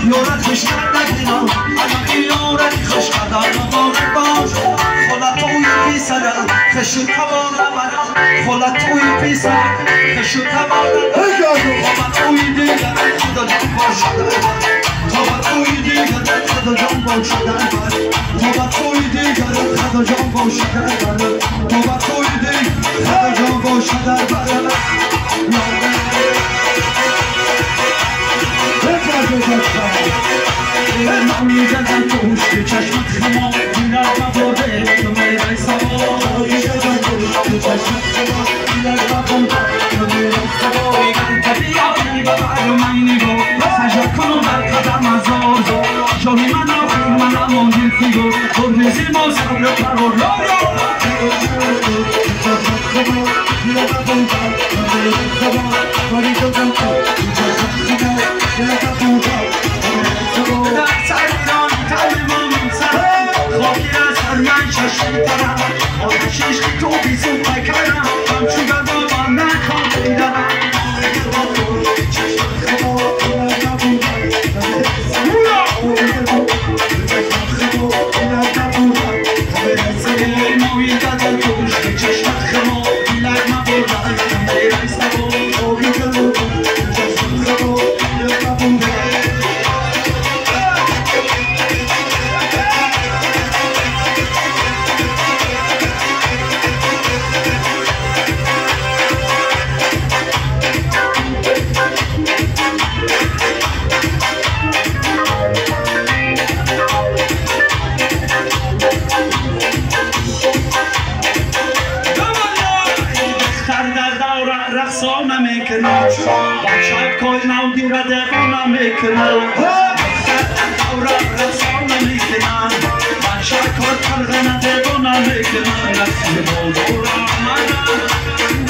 یارت خوش کردگینا انا یارت خوش کردن مبارک باش خلا توی پیسر خشو تبار برم خلا توی پیسر خشو تبار خلا توی دیگر خدا جان باشد خلا توی دیگر خدا جان باشد خلا توی دیگر خدا جان باشد خلا توی دیگر خدا جان باشد نامی جدن توش که چشمت خما دیگر مباده تو میرای سوا جدن توش که چشمت خما دیگر مباده تو میرای سوا بگن طبیعی ببر من نگو سجا کنو بر قدم ازازو جانی من آخیر من امان دل فیگو برنزی ما سر قرار لارو چشمت خما دیگر مباده تو میرای سوا باری جدن توش که چشمت خما دیگر مباده آتشش تو بیزون بکنم همچون گرما من نکن بیدنم رقصانه میکنم بچه کل نو دیره دیوانه میکنم دوره رقصانه میکنم بچه کل پرغنه دیوانه میکنم رقصی بازور آمدم